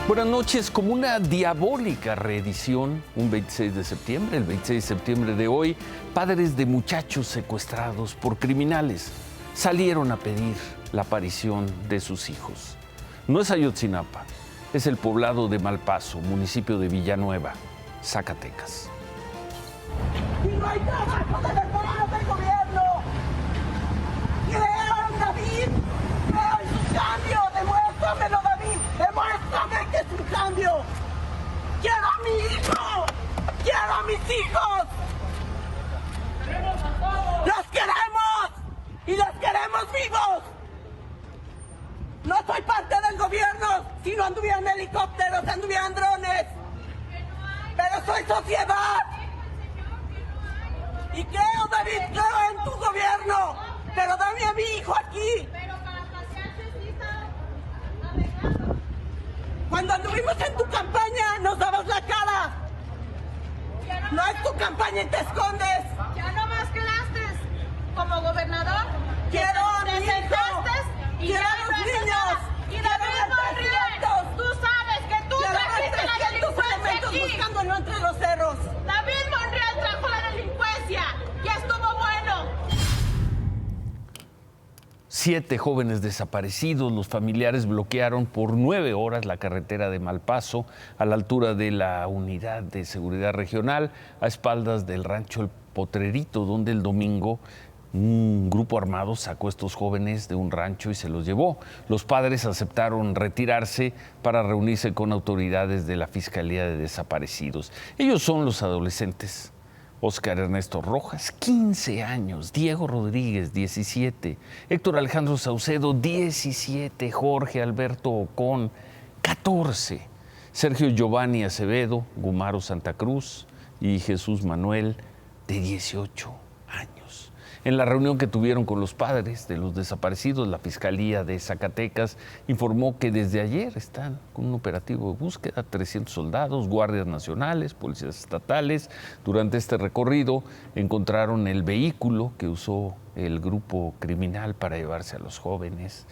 Buenas noches. Como una diabólica reedición, un 26 de septiembre, el 26 de septiembre de hoy, padres de muchachos secuestrados por criminales salieron a pedir la aparición de sus hijos. No es Ayotzinapa, es el poblado de Malpaso, municipio de Villanueva, Zacatecas. ¡Y no hay trabajo de verdad del gobierno! ¡Creo en David! ¡Creo en su cambio! ¡Demuéstramelo, David! ¡Demuéstrame que es un cambio! ¡Quiero a mi hijo! ¡Quiero a mis hijos! ¡Los queremos! ¡Y los queremos vivos! No soy parte del gobierno, si no anduvieran helicópteros, anduvieran drones. Pero soy sociedad. Y creo, David, creo en tu gobierno. Pero dame a mi hijo aquí. Cuando anduvimos en tu campaña, nos dabas la cara. No es tu campaña y te escondes. Ya no más quedaste como gobernador. Quiero a mi hijo. Quiero a los niños. Y David Monreal, tú sabes que tú trajiste la delincuencia aquí. Buscándolo entre los cerros. David Monreal trajo la delincuencia. Ya estuvo bueno. 7 jóvenes desaparecidos. Los familiares bloquearon por 9 horas la carretera de Malpaso a la altura de la Unidad de Seguridad Regional, a espaldas del rancho El Potrerito, donde el domingo un grupo armado sacó a estos jóvenes de un rancho y se los llevó. Los padres aceptaron retirarse para reunirse con autoridades de la Fiscalía de Desaparecidos. Ellos son los adolescentes: Óscar Ernesto Rojas, 15 años, Diego Rodríguez, 17, Héctor Alejandro Saucedo, 17, Jorge Alberto Ocón, 14, Sergio Giovanni Acevedo, Gumaro Santa Cruz y Jesús Manuel, de 18 años. En la reunión que tuvieron con los padres de los desaparecidos, la Fiscalía de Zacatecas informó que desde ayer están con un operativo de búsqueda, 300 soldados, guardias nacionales, policías estatales. Durante este recorrido encontraron el vehículo que usó el grupo criminal para llevarse a los jóvenes.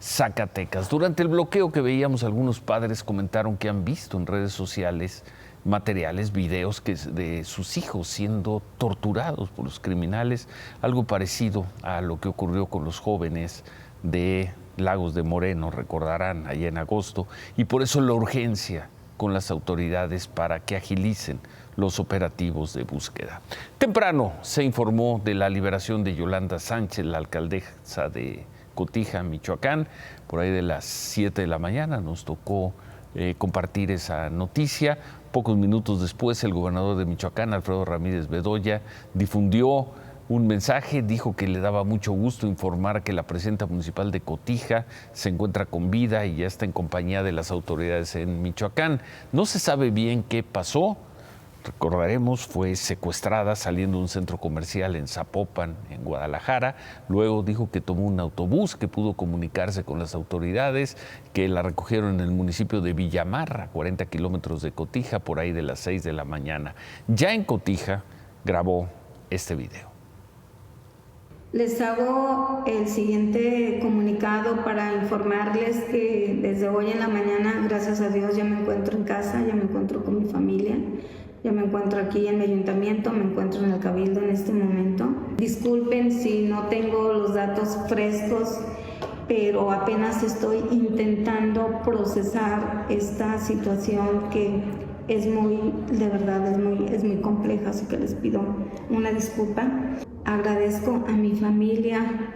Zacatecas. Durante el bloqueo que veíamos, algunos padres comentaron que han visto en redes sociales materiales, videos de sus hijos siendo torturados por los criminales, algo parecido a lo que ocurrió con los jóvenes de Lagos de Moreno, recordarán, allá en agosto, y por eso la urgencia con las autoridades para que agilicen los operativos de búsqueda. Temprano se informó de la liberación de Yolanda Sánchez, la alcaldesa de Cotija, Michoacán. Por ahí de las 7 de la mañana nos tocó compartir esa noticia. Pocos minutos después, el gobernador de Michoacán, Alfredo Ramírez Bedoya, difundió un mensaje. Dijo que le daba mucho gusto informar que la presidenta municipal de Cotija se encuentra con vida y ya está en compañía de las autoridades en Michoacán. No se sabe bien qué pasó. Recordaremos, fue secuestrada saliendo de un centro comercial en Zapopan, en Guadalajara. Luego dijo que tomó un autobús, que pudo comunicarse con las autoridades, que la recogieron en el municipio de Villamarra, 40 kilómetros de Cotija, por ahí de las 6 de la mañana. Ya en Cotija grabó este video. Les hago el siguiente comunicado para informarles que desde hoy en la mañana, gracias a Dios, ya me encuentro en casa, ya me encuentro con mi familia. Ya me encuentro aquí en el ayuntamiento, me encuentro en el cabildo en este momento. Disculpen si no tengo los datos frescos, pero apenas estoy intentando procesar esta situación que es muy, de verdad, es muy compleja, así que les pido una disculpa. Agradezco a mi familia,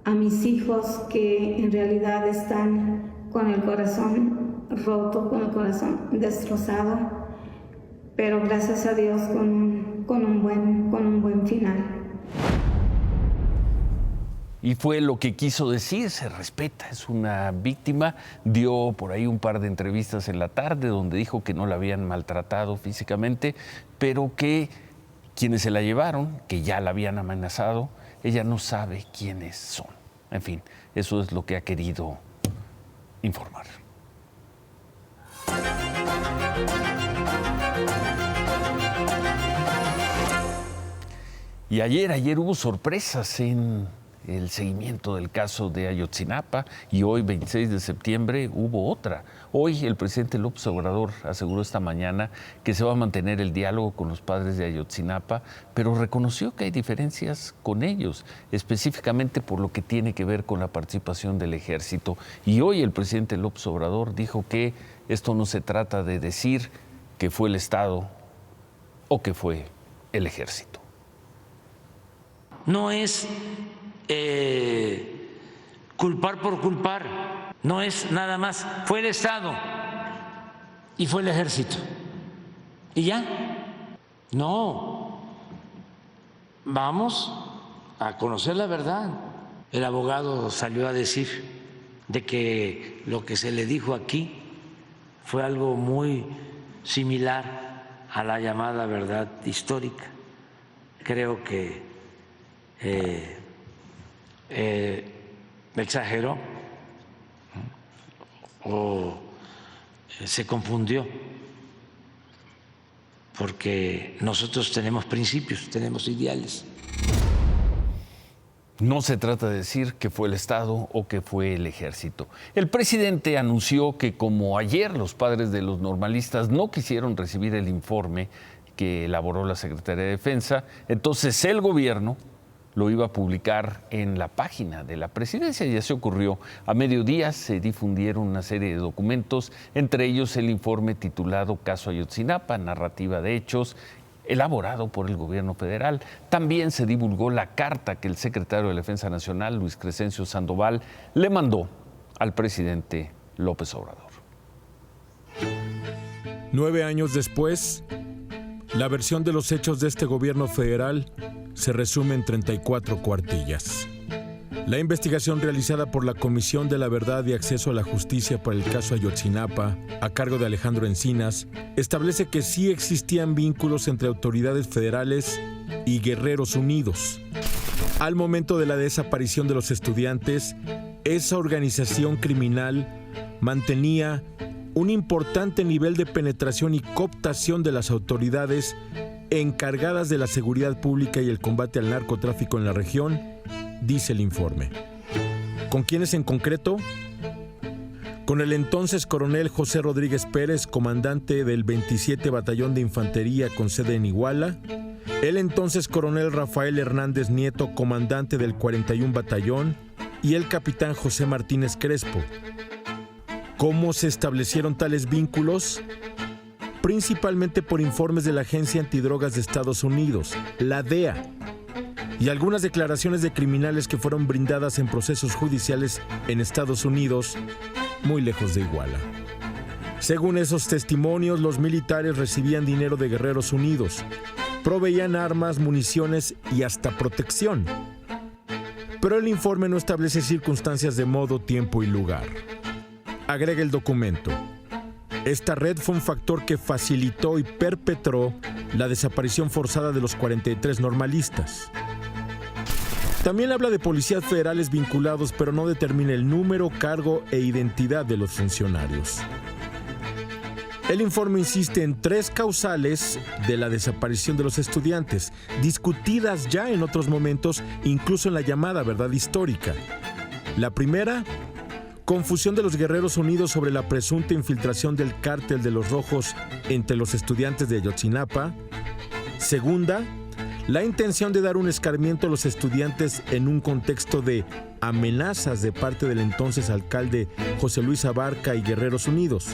a mis hijos que en realidad están con el corazón roto, con el corazón destrozado, pero gracias a Dios con un buen final. Y fue lo que quiso decir: se respeta, es una víctima. Dio por ahí un par de entrevistas en la tarde donde dijo que no la habían maltratado físicamente, pero que quienes se la llevaron, que ya la habían amenazado, ella no sabe quiénes son. En fin, eso es lo que ha querido informar. Y ayer hubo sorpresas en el seguimiento del caso de Ayotzinapa y hoy, 26 de septiembre, hubo otra. Hoy el presidente López Obrador aseguró esta mañana que se va a mantener el diálogo con los padres de Ayotzinapa, pero reconoció que hay diferencias con ellos, específicamente por lo que tiene que ver con la participación del ejército. Y hoy el presidente López Obrador dijo que esto no se trata de decir que fue el Estado o que fue el ejército. No es culpar por culpar, no es nada más, fue el Estado y fue el ejército. ¿Y ya? No, vamos a conocer la verdad. El abogado salió a decir de que lo que se le dijo aquí fue algo muy similar a la llamada verdad histórica. Creo que exageró o se confundió, porque nosotros tenemos principios, tenemos ideales. No se trata de decir que fue el Estado o que fue el ejército. El presidente anunció que como ayer los padres de los normalistas no quisieron recibir el informe que elaboró la Secretaría de Defensa, entonces el gobierno lo iba a publicar en la página de la presidencia. Ya se ocurrió. A mediodía se difundieron una serie de documentos, entre ellos el informe titulado Caso Ayotzinapa, narrativa de hechos, elaborado por el gobierno federal. También se divulgó la carta que el secretario de Defensa Nacional, Luis Crescencio Sandoval, le mandó al presidente López Obrador. 9 años después, la versión de los hechos de este gobierno federal se resume en 34 cuartillas. La investigación realizada por la Comisión de la Verdad y Acceso a la Justicia para el caso Ayotzinapa, a cargo de Alejandro Encinas, establece que sí existían vínculos entre autoridades federales y Guerreros Unidos. Al momento de la desaparición de los estudiantes, esa organización criminal mantenía un importante nivel de penetración y cooptación de las autoridades encargadas de la seguridad pública y el combate al narcotráfico en la región, dice el informe. ¿Con quiénes en concreto? Con el entonces coronel José Rodríguez Pérez, comandante del 27 Batallón de Infantería con sede en Iguala, el entonces coronel Rafael Hernández Nieto, comandante del 41 Batallón, y el capitán José Martínez Crespo. ¿Cómo se establecieron tales vínculos? Principalmente por informes de la Agencia Antidrogas de Estados Unidos, la DEA, y algunas declaraciones de criminales que fueron brindadas en procesos judiciales en Estados Unidos, muy lejos de Iguala. Según esos testimonios, los militares recibían dinero de Guerreros Unidos, proveían armas, municiones y hasta protección. Pero el informe no establece circunstancias de modo, tiempo y lugar. Agrega el documento: esta red fue un factor que facilitó y perpetró la desaparición forzada de los 43 normalistas. También habla de policías federales vinculados, pero no determina el número, cargo e identidad de los funcionarios. El informe insiste en 3 causales de la desaparición de los estudiantes, discutidas ya en otros momentos, incluso en la llamada verdad histórica. La primera, confusión de los Guerreros Unidos sobre la presunta infiltración del cártel de los Rojos entre los estudiantes de Ayotzinapa. Segunda, la intención de dar un escarmiento a los estudiantes en un contexto de amenazas de parte del entonces alcalde José Luis Abarca y Guerreros Unidos.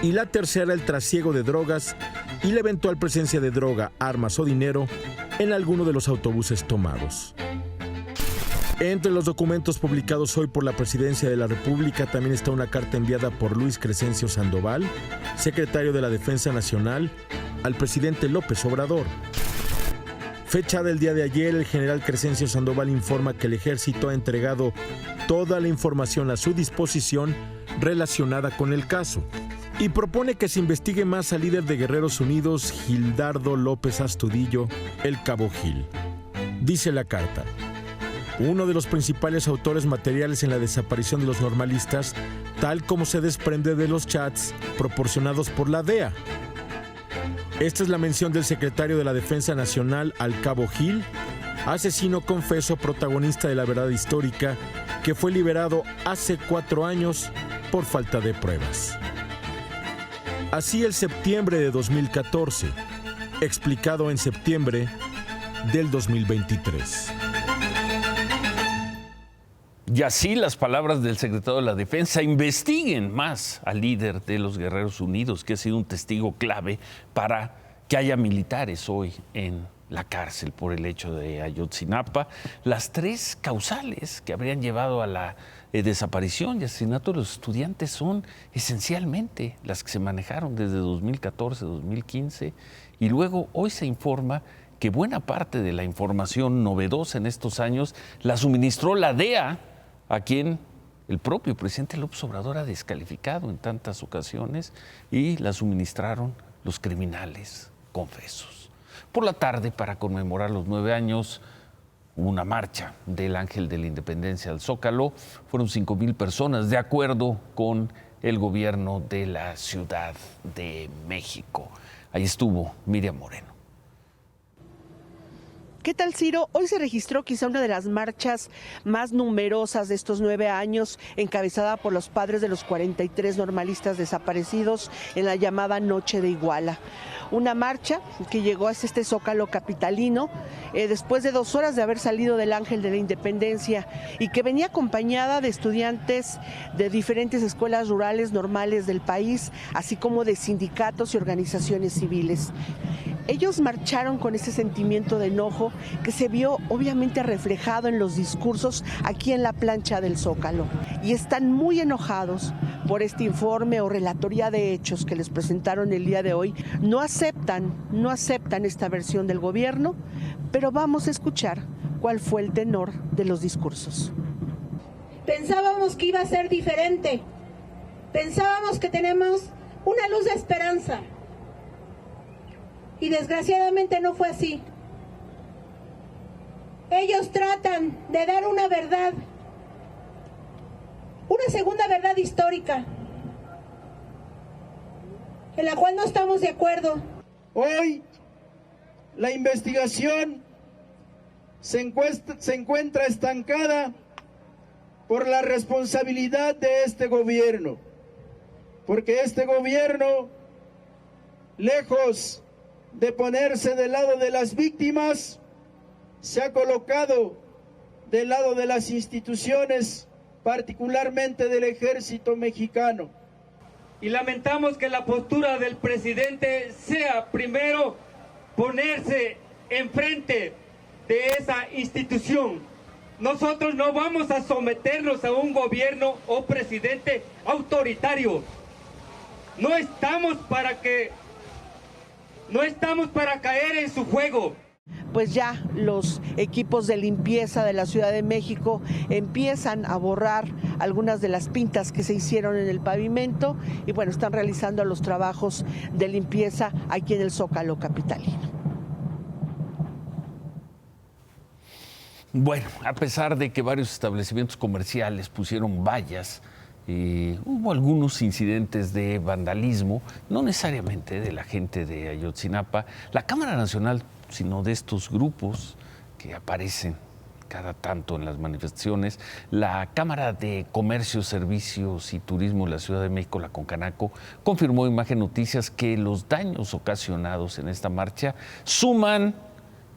Y la tercera, el trasiego de drogas y la eventual presencia de droga, armas o dinero en alguno de los autobuses tomados. Entre los documentos publicados hoy por la Presidencia de la República también está una carta enviada por Luis Crescencio Sandoval, secretario de la Defensa Nacional, al presidente López Obrador. Fechada el día de ayer, el general Crescencio Sandoval informa que el ejército ha entregado toda la información a su disposición relacionada con el caso y propone que se investigue más al líder de Guerreros Unidos, Gildardo López Astudillo, el Cabo Gil. Dice la carta: uno de los principales autores materiales en la desaparición de los normalistas, tal como se desprende de los chats proporcionados por la DEA. Esta es la mención del secretario de la Defensa Nacional al Cabo Gil asesino confeso protagonista de La Verdad Histórica, que fue liberado hace 4 años por falta de pruebas. Así el septiembre de 2014, explicado en septiembre del 2023. Y así las palabras del secretario de la Defensa: investiguen más al líder de los Guerreros Unidos, que ha sido un testigo clave para que haya militares hoy en la cárcel por el hecho de Ayotzinapa. Las 3 causales que habrían llevado a la desaparición y asesinato de los estudiantes son esencialmente las que se manejaron desde 2014, 2015, y luego hoy se informa que buena parte de la información novedosa en estos años la suministró la DEA, a quien el propio presidente López Obrador ha descalificado en tantas ocasiones, y la suministraron los criminales confesos. Por la tarde, para conmemorar los 9 años, hubo una marcha del Ángel de la Independencia al Zócalo. Fueron 5,000 personas, de acuerdo con el gobierno de la Ciudad de México. Ahí estuvo Miriam Moreno. ¿Qué tal, Ciro? Hoy se registró quizá una de las marchas más numerosas de estos 9 años, encabezada por los padres de los 43 normalistas desaparecidos en la llamada Noche de Iguala. Una marcha que llegó hasta este Zócalo capitalino después de 2 horas de haber salido del Ángel de la Independencia, y que venía acompañada de estudiantes de diferentes escuelas rurales normales del país, así como de sindicatos y organizaciones civiles. Ellos marcharon con ese sentimiento de enojo que se vio obviamente reflejado en los discursos aquí en la plancha del Zócalo, y están muy enojados por este informe o relatoría de hechos que les presentaron el día de hoy. No aceptan esta versión del gobierno, pero vamos a escuchar cuál fue el tenor de los discursos. Pensábamos que iba a ser diferente, pensábamos que tenemos una luz de esperanza, y desgraciadamente no fue así. Ellos tratan de dar una verdad, una segunda verdad histórica, en la cual no estamos de acuerdo. Hoy la investigación se encuentra estancada por la responsabilidad de este gobierno, porque este gobierno, lejos de ponerse del lado de las víctimas, se ha colocado del lado de las instituciones, particularmente del Ejército Mexicano. Y lamentamos que la postura del presidente sea primero ponerse enfrente de esa institución. Nosotros no vamos a someternos a un gobierno o presidente autoritario. No estamos para caer en su juego. Pues ya los equipos de limpieza de la Ciudad de México empiezan a borrar algunas de las pintas que se hicieron en el pavimento, y bueno, están realizando los trabajos de limpieza aquí en el Zócalo capitalino. Bueno, a pesar de que varios establecimientos comerciales pusieron vallas, hubo algunos incidentes de vandalismo, no necesariamente de la gente de Ayotzinapa. La Cámara Nacional, sino de estos grupos que aparecen cada tanto en las manifestaciones. La Cámara de Comercio, Servicios y Turismo de la Ciudad de México, la Concanaco, confirmó en Imagen Noticias que los daños ocasionados en esta marcha suman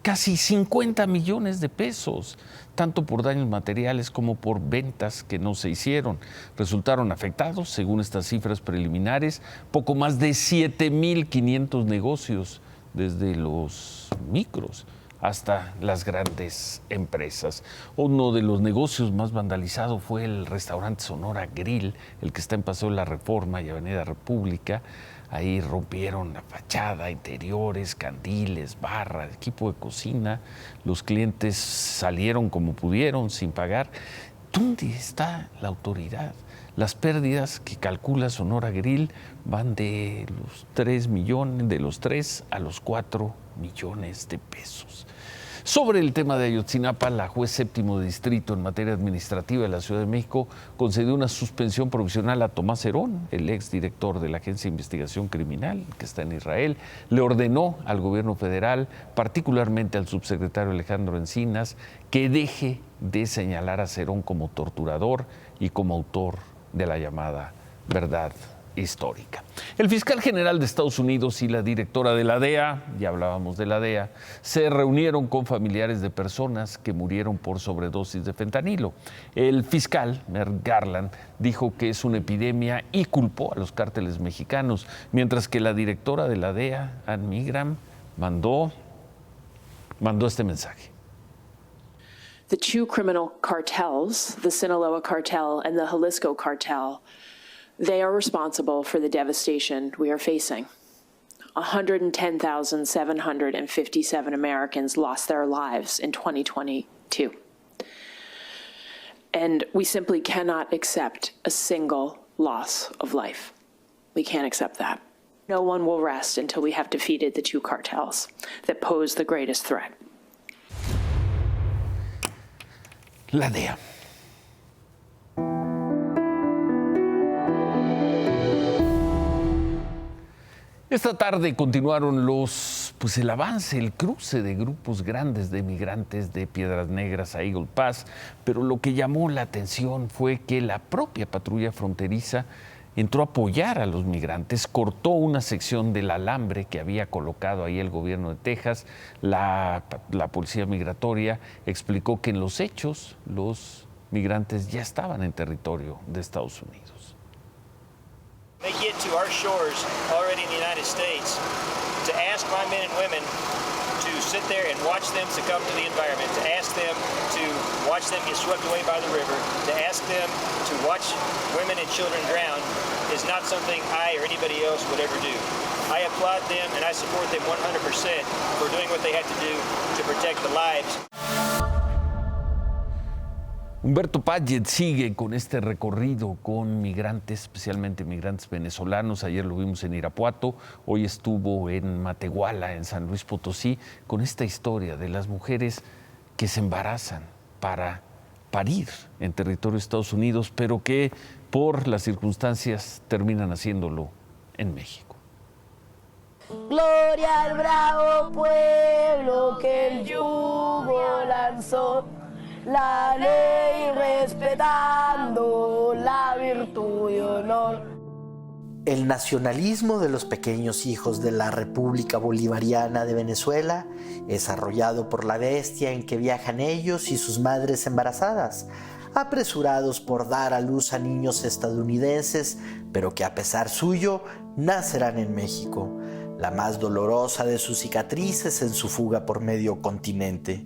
casi 50 millones de pesos, tanto por daños materiales como por ventas que no se hicieron. Resultaron afectados, según estas cifras preliminares, poco más de 7,500 negocios, desde los micros hasta las grandes empresas. Uno de los negocios más vandalizados fue el restaurante Sonora Grill, el que está en Paseo de la Reforma y Avenida República. Ahí rompieron la fachada, interiores, candiles, barras, equipo de cocina. Los clientes salieron como pudieron, sin pagar. ¿Dónde está la autoridad? Las pérdidas que calcula Sonora Grill van de los 3 a los 4 millones de pesos. Sobre el tema de Ayotzinapa, la juez séptimo de distrito en materia administrativa de la Ciudad de México concedió una suspensión provisional a Tomás Herón, el exdirector de la Agencia de Investigación Criminal, que está en Israel. Le ordenó al gobierno federal, particularmente al subsecretario Alejandro Encinas, que deje de señalar a Cerón como torturador y como autor de la llamada verdad histórica. El fiscal general de Estados Unidos y la directora de la DEA, ya hablábamos de la DEA, se reunieron con familiares de personas que murieron por sobredosis de fentanilo. El fiscal, Merrick Garland, dijo que es una epidemia y culpó a los cárteles mexicanos, mientras que la directora de la DEA, Ann Milgram, mandó este mensaje. The two criminal cartels, the Sinaloa cartel and the Jalisco cartel, they are responsible for the devastation we are facing. 110,757 Americans lost their lives in 2022. And we simply cannot accept a single loss of life. We can't accept that. No one will rest until we have defeated the two cartels that pose the greatest threat. La DEA. Esta tarde continuaron el avance, el cruce de grupos grandes de migrantes de Piedras Negras a Eagle Pass, pero lo que llamó la atención fue que la propia patrulla fronteriza entró a apoyar a los migrantes, cortó una sección del alambre que había colocado ahí el gobierno de Texas. La policía migratoria explicó que en los hechos los migrantes ya estaban en territorio de Estados Unidos. They get to our shores already in the United States to ask my men and women to sit there and watch them succumb to the environment, to ask them to watch them get swept away by the river, to ask them to watch women and children drown is not something I or anybody else would ever do. I applaud them and I support them 100% for doing what they have to do to protect the lives. Humberto Padgett sigue con este recorrido con migrantes, especialmente migrantes venezolanos. Ayer lo vimos en Irapuato, hoy estuvo en Matehuala, en San Luis Potosí, con esta historia de las mujeres que se embarazan para parir en territorio de Estados Unidos, pero que por las circunstancias terminan haciéndolo en México. Gloria al bravo pueblo que el yugo lanzó, la ley respetando la virtud y honor. El nacionalismo de los pequeños hijos de la República Bolivariana de Venezuela es arrollado por la bestia en que viajan ellos y sus madres embarazadas, apresurados por dar a luz a niños estadounidenses, pero que a pesar suyo nacerán en México, la más dolorosa de sus cicatrices en su fuga por medio continente.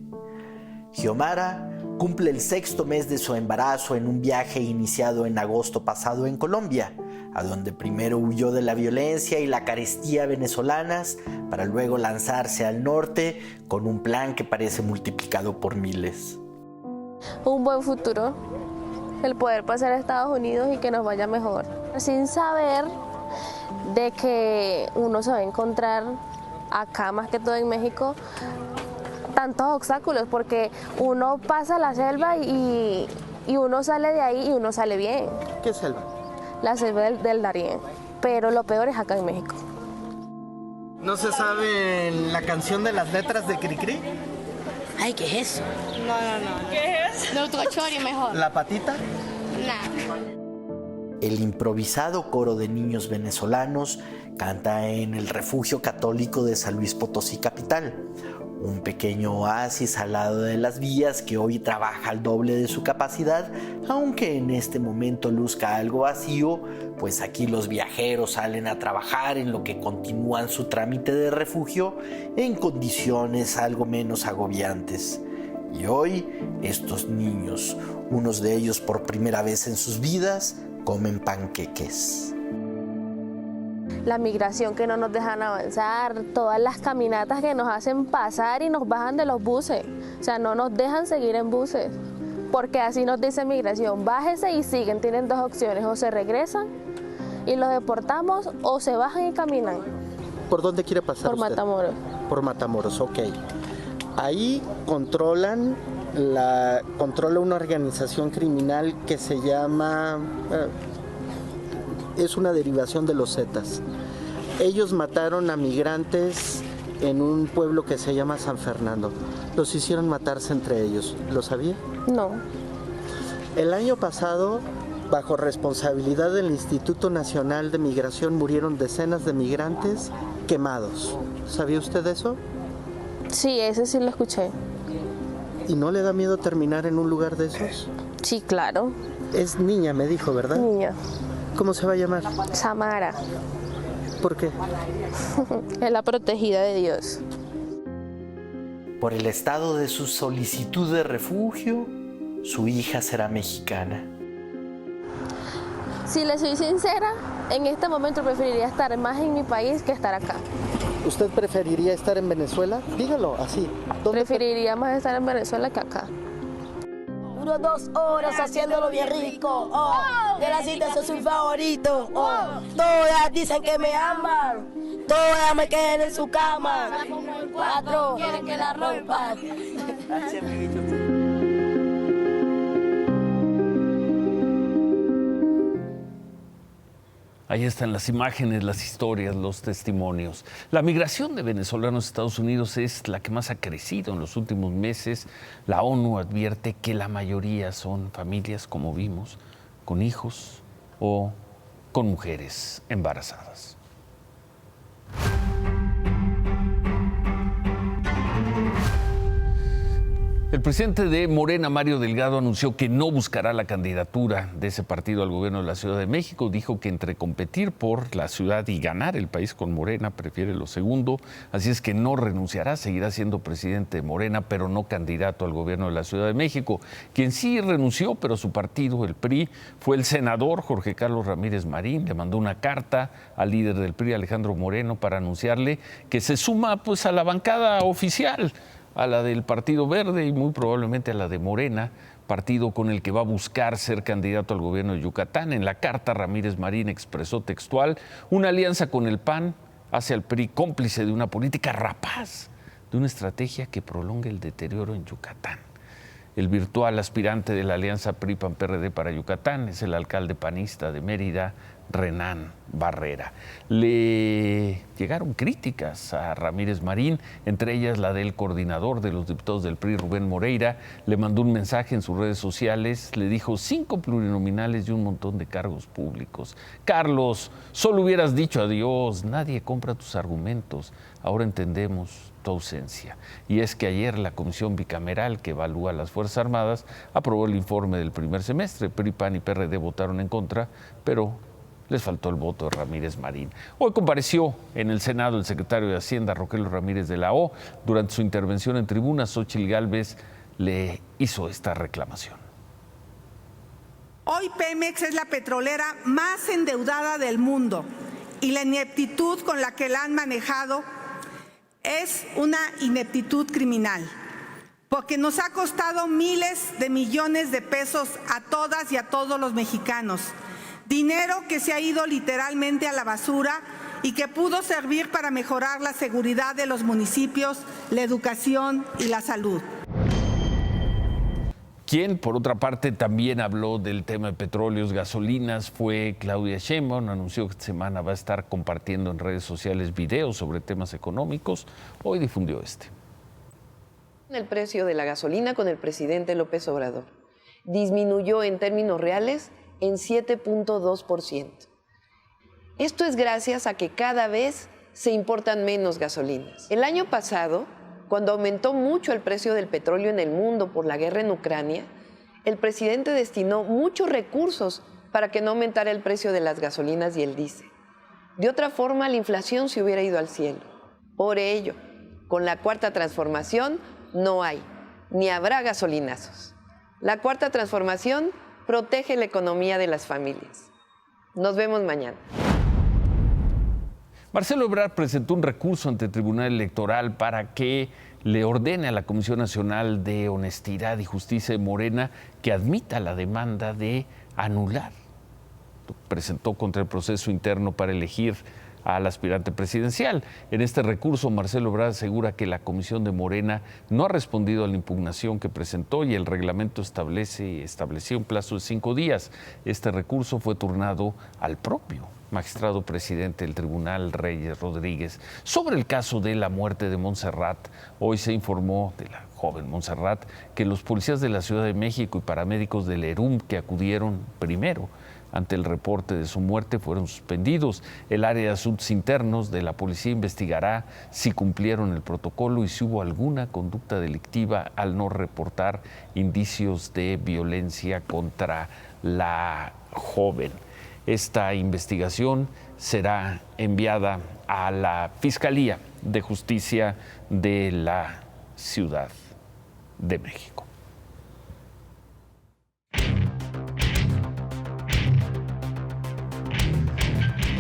Xiomara cumple el 6º mes de su embarazo en un viaje iniciado en agosto pasado en Colombia, a donde primero huyó de la violencia y la carestía venezolanas para luego lanzarse al norte con un plan que parece multiplicado por miles. Un buen futuro, el poder pasar a Estados Unidos y que nos vaya mejor, sin saber de que uno se va a encontrar acá más que todo en México tantos obstáculos, porque uno pasa la selva y uno sale de ahí y uno sale bien. ¿Qué selva? La selva del Darién, pero lo peor es acá en México. ¿No se sabe la canción de las letras de Cricri? Ay, ¿qué es eso? No. ¿Qué es? No, tu chori mejor. ¿La patita? No. El improvisado coro de niños venezolanos canta en el Refugio Católico de San Luis Potosí capital, un pequeño oasis al lado de las vías que hoy trabaja al doble de su capacidad, aunque en este momento luzca algo vacío, pues aquí los viajeros salen a trabajar en lo que continúan su trámite de refugio en condiciones algo menos agobiantes. Y hoy estos niños, unos de ellos por primera vez en sus vidas, comen panqueques. La migración que no nos dejan avanzar, todas las caminatas que nos hacen pasar y nos bajan de los buses, o sea, no nos dejan seguir en buses, porque así nos dice migración, bájese y siguen, tienen dos opciones, o se regresan y los deportamos o se bajan y caminan. ¿Por dónde quiere pasar Por usted? Matamoros. Por Matamoros, ok. Ahí controla una organización criminal que se llama, es una derivación de los Zetas. Ellos mataron a migrantes en un pueblo que se llama San Fernando. Los hicieron matarse entre ellos. ¿Lo sabía? No. El año pasado, bajo responsabilidad del Instituto Nacional de Migración, murieron decenas de migrantes quemados. ¿Sabía usted eso? Sí, ese sí lo escuché. ¿Y no le da miedo terminar en un lugar de esos? Sí, claro. Es niña, me dijo, ¿verdad? Niña. ¿Cómo se va a llamar? Samara. ¿Por qué? Es la protegida de Dios. Por el estado de su solicitud de refugio, su hija será mexicana. Si le soy sincera, en este momento preferiría estar más en mi país que estar acá. ¿Usted preferiría estar en Venezuela? Dígalo así. Preferiría más estar en Venezuela que acá. 1, 2 horas haciéndolo bien rico. Oh, de la cita soy su favorito. Oh, todas dicen que me aman. Todas me quedan en su cama. 4 quieren que la rompa. Ahí están las imágenes, las historias, los testimonios. La migración de venezolanos a Estados Unidos es la que más ha crecido en los últimos meses. La ONU advierte que la mayoría son familias, como vimos, con hijos o con mujeres embarazadas. El presidente de Morena, Mario Delgado, anunció que no buscará la candidatura de ese partido al gobierno de la Ciudad de México. Dijo que entre competir por la ciudad y ganar el país con Morena, prefiere lo segundo. Así es que no renunciará, seguirá siendo presidente de Morena, pero no candidato al gobierno de la Ciudad de México. Quien sí renunció, pero su partido, el PRI, fue el senador Jorge Carlos Ramírez Marín. Le mandó una carta al líder del PRI, Alejandro Moreno, para anunciarle que se suma pues a la bancada oficial, a la del Partido Verde y muy probablemente a la de Morena, partido con el que va a buscar ser candidato al gobierno de Yucatán. En la carta, Ramírez Marín expresó textual: una alianza con el PAN hace al PRI cómplice de una política rapaz, de una estrategia que prolonga el deterioro en Yucatán. El virtual aspirante de la alianza PRI-PAN-PRD para Yucatán es el alcalde panista de Mérida, Renán Barrera. Le llegaron críticas a Ramírez Marín, entre ellas la del coordinador de los diputados del PRI, Rubén Moreira. Le mandó un mensaje en sus redes sociales, le dijo: 5 plurinominales y un montón de cargos públicos. Carlos, solo hubieras dicho adiós, nadie compra tus argumentos, ahora entendemos tu ausencia. Y es que ayer la comisión bicameral que evalúa las Fuerzas Armadas aprobó el informe del primer semestre. PRI, PAN y PRD votaron en contra, pero les faltó el voto de Ramírez Marín. Hoy compareció en el Senado el secretario de Hacienda, Rogelio Ramírez de la O. Durante su intervención en tribuna, Xóchitl Gálvez le hizo esta reclamación. Hoy Pemex es la petrolera más endeudada del mundo y la ineptitud con la que la han manejado es una ineptitud criminal, porque nos ha costado miles de millones de pesos a todas y a todos los mexicanos. Dinero que se ha ido literalmente a la basura y que pudo servir para mejorar la seguridad de los municipios, la educación y la salud. Quien, por otra parte, también habló del tema de petróleos, gasolinas, fue Claudia Sheinbaum. Anunció que esta semana va a estar compartiendo en redes sociales videos sobre temas económicos. Hoy difundió este. El precio de la gasolina con el presidente López Obrador disminuyó en términos reales en 7.2%. Esto es gracias a que cada vez se importan menos gasolinas. El año pasado, cuando aumentó mucho el precio del petróleo en el mundo por la guerra en Ucrania, el presidente destinó muchos recursos para que no aumentara el precio de las gasolinas y el diésel. De otra forma, la inflación se hubiera ido al cielo. Por ello, con la Cuarta Transformación no hay ni habrá gasolinazos. La Cuarta Transformación protege la economía de las familias. Nos vemos mañana. Marcelo Ebrard presentó un recurso ante el Tribunal Electoral para que le ordene a la Comisión Nacional de Honestidad y Justicia de Morena que admita la demanda de anular. Presentó contra el proceso interno para elegir al aspirante presidencial. En este recurso, Marcelo Ebrard asegura que la Comisión de Morena no ha respondido a la impugnación que presentó y el reglamento estableció un plazo de 5 días. Este recurso fue turnado al propio magistrado presidente del Tribunal, Reyes Rodríguez. Sobre el caso de la muerte de Montserrat, hoy se informó de la joven Montserrat que los policías de la Ciudad de México y paramédicos del ERUM que acudieron primero ante el reporte de su muerte fueron suspendidos. El área de asuntos internos de la policía investigará si cumplieron el protocolo y si hubo alguna conducta delictiva al no reportar indicios de violencia contra la joven. Esta investigación será enviada a la Fiscalía de Justicia de la Ciudad de México.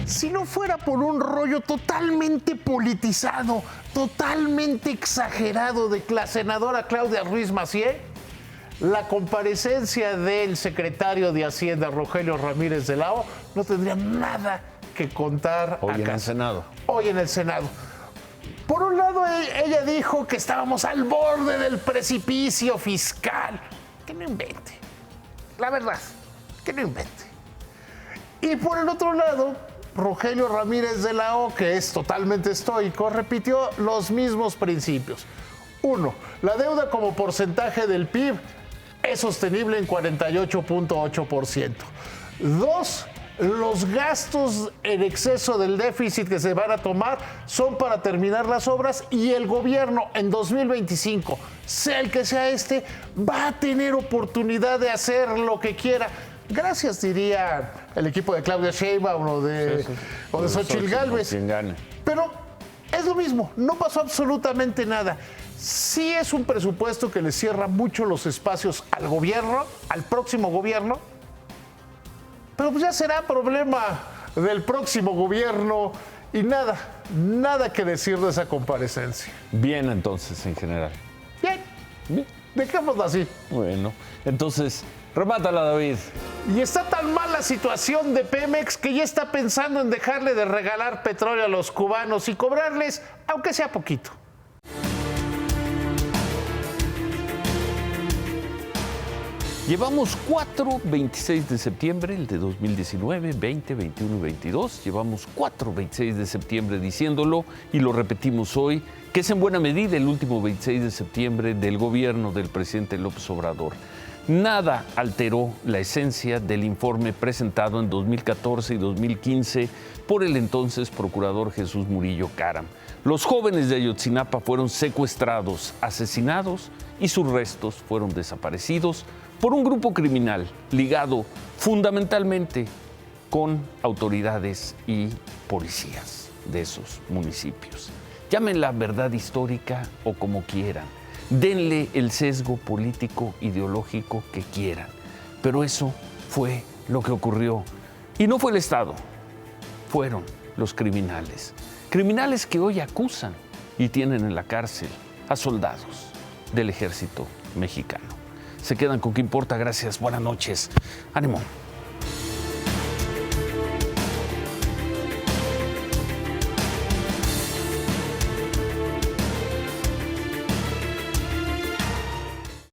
Si no fuera por un rollo totalmente politizado, totalmente exagerado de la senadora Claudia Ruiz Massieu, la comparecencia del secretario de Hacienda, Rogelio Ramírez de la O, no tendría nada que contar hoy en el Senado. Hoy en el Senado. Por un lado, ella dijo que estábamos al borde del precipicio fiscal. Que no invente. La verdad, que no invente. Y por el otro lado, Rogelio Ramírez de la O, que es totalmente estoico, repitió los mismos principios. 1. La deuda como porcentaje del PIB es sostenible en 48.8%. 2. Los gastos en exceso del déficit que se van a tomar son para terminar las obras y el gobierno en 2025, sea el que sea va a tener oportunidad de hacer lo que quiera. Gracias, diría el equipo de Claudia Sheinbaum o de Xochitl Gálvez. Pero es lo mismo, no pasó absolutamente nada. Sí es un presupuesto que le cierra mucho los espacios al gobierno, al próximo gobierno, pero pues ya será problema del próximo gobierno y nada que decir de esa comparecencia. Bien, entonces, en general. Bien. Dejémoslo así. Bueno, entonces, remátala, David. Y está tan mal la situación de Pemex que ya está pensando en dejarle de regalar petróleo a los cubanos y cobrarles, aunque sea poquito. Llevamos 26 de septiembre, el de 2019, 20, 21 y 22. Llevamos 26 de septiembre diciéndolo y lo repetimos hoy, que es en buena medida el último 26 de septiembre del gobierno del presidente López Obrador. Nada alteró la esencia del informe presentado en 2014 y 2015 por el entonces procurador Jesús Murillo Caram. Los jóvenes de Ayotzinapa fueron secuestrados, asesinados y sus restos fueron desaparecidos por un grupo criminal ligado fundamentalmente con autoridades y policías de esos municipios. Llámenla verdad histórica o como quieran, denle el sesgo político ideológico que quieran, pero eso fue lo que ocurrió. Y no fue el Estado, fueron los criminales. Criminales que hoy acusan y tienen en la cárcel a soldados del ejército mexicano. Se quedan con ¿Qué importa? Gracias, buenas noches. Ánimo.